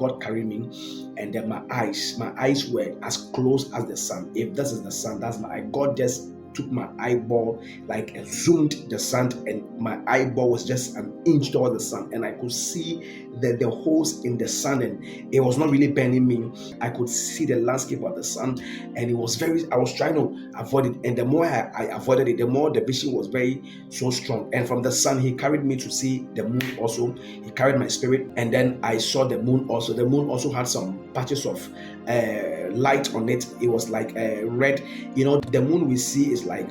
God carried me, and then my eyes were as close as the sun. If this is the sun, that's my eye. God just took my eyeball, like zoomed the sun, and my eyeball was just an inch towards the sun, and I could see the holes in the sun, and it was not really burning me. I could see the landscape of the sun, and it was I was trying to avoid it, and the more I avoided it, the more the vision was very so strong. And from the sun, he carried me to see the moon also. He carried my spirit, and then I saw the moon also. The moon also had some patches of light on it. It was like red. The moon we see is like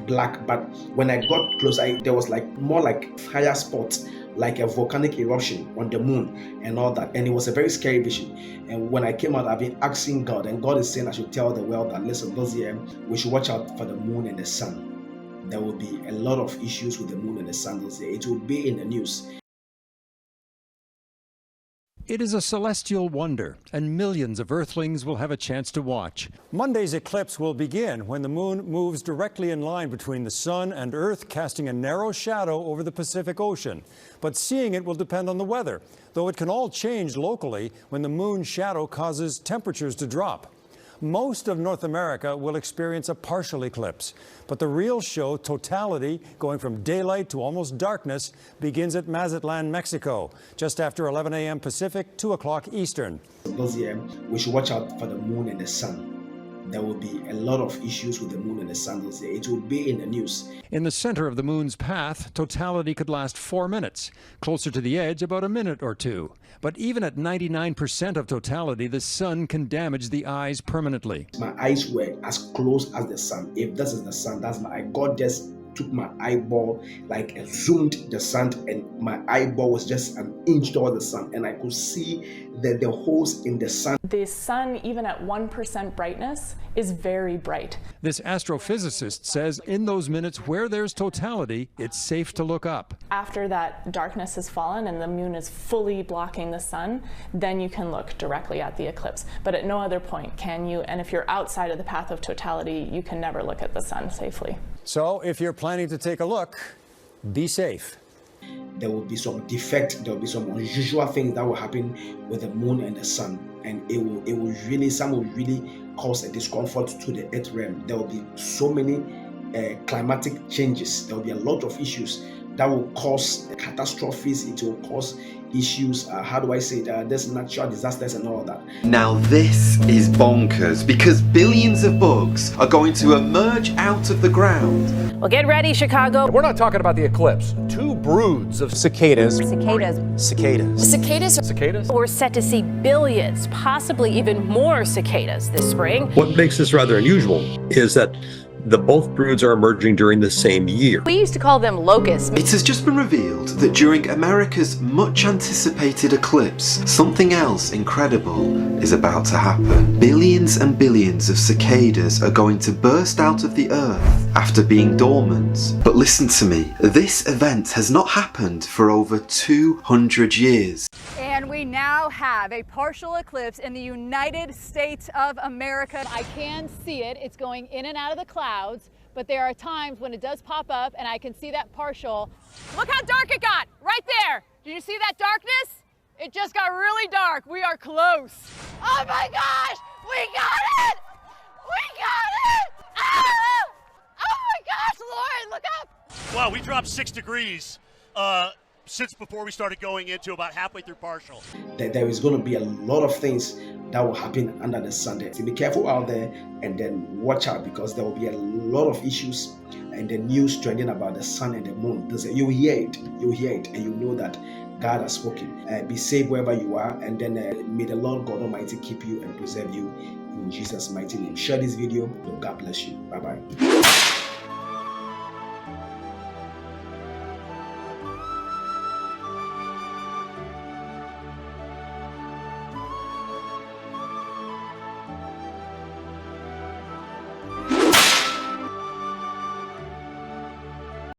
black, but when I got close, there was like more like fire spots, like a volcanic eruption on the moon and all that. And it was a very scary vision. And when I came out, I've been asking God, and God is saying I should tell the world that, listen, this year we should watch out for the moon and the sun. There will be a lot of issues with the moon and the sun this year. It will be in the news. It is a celestial wonder, and millions of Earthlings will have a chance to watch. Monday's eclipse will begin when the moon moves directly in line between the sun and Earth, casting a narrow shadow over the Pacific Ocean. But seeing it will depend on the weather, though it can all change locally when the moon's shadow causes temperatures to drop. Most of North America will experience a partial eclipse, but the real show, totality, going from daylight to almost darkness, begins at Mazatlan, Mexico, just after 11 a.m. Pacific, 2 o'clock Eastern. This year, we should watch out for the moon and the sun. There will be a lot of issues with the moon and the sun this year. It will be in the news. In the center of the moon's path, totality could last 4 minutes. Closer to the edge, about a minute or two. But even at 99% of totality, the sun can damage the eyes permanently. My eyes were as close as the sun. If this is the sun, that's my eye. God just took my eyeball, like zoomed the sun, and my eyeball was just an inch towards the sun, and I could see the holes in the sun. The sun, even at 1% brightness, is very bright. This astrophysicist says in those minutes where there's totality, it's safe to look up. After that darkness has fallen and the moon is fully blocking the sun, then you can look directly at the eclipse. But at no other point can you, and if you're outside of the path of totality, you can never look at the sun safely. So if you're planning to take a look, be safe. There will be some defect, there will be some unusual things that will happen with the moon and the sun, and some will really cause a discomfort to the earth realm. There will be so many climatic changes. There will be a lot of issues that will cause catastrophes. It will cause issues, there's natural disasters and all that. Now this is bonkers, because billions of bugs are going to emerge out of the ground. Well, get ready, Chicago. We're not talking about the eclipse. 2 broods of cicadas. Cicadas. We're set to see billions, possibly even more cicadas this spring. What makes this rather unusual is that both broods are emerging during the same year. We used to call them locusts. It has just been revealed that during America's much anticipated eclipse, something else incredible is about to happen. Billions and billions of cicadas are going to burst out of the earth after being dormant. But listen to me, this event has not happened for over 200 years. And we now have a partial eclipse in the United States of America. I can see it. It's going in and out of the clouds, but there are times when it does pop up and I can see that partial. Look how dark it got right there. Did you see that darkness? It just got really dark. We are close. Oh my gosh, we got it! We got it! Ah! Oh my gosh, Lauren, look up! Wow, we dropped 6 degrees since before we started going into about halfway through partial. There is going to be a lot of things that will happen under the sun. So be careful out there, and then watch out, because there will be a lot of issues and the news trending about the sun and the moon. You hear it, and you know that God has spoken. Be safe wherever you are, and then may the Lord God Almighty keep you and preserve you in Jesus' mighty name. Share this video. God bless you. Bye-bye.